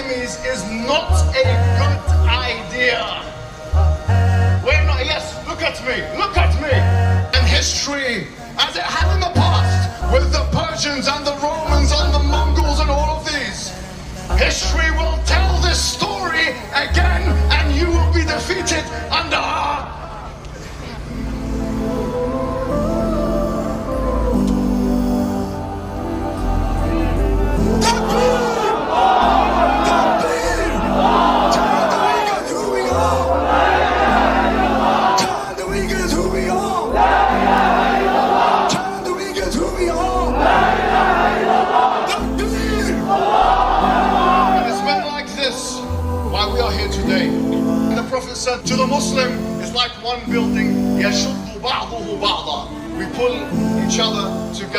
enemies is not a good idea. We're not, yes, look at me. And history, as it had in the past, with the Persians and the Romans and the Mongols and all of these, history will tell this story again, and you will be defeated under our... We are here today. And the Prophet said to the Muslim, it's like one building. يَشُدُّ بَعْضُهُ بَعْضًا. We pull each other together.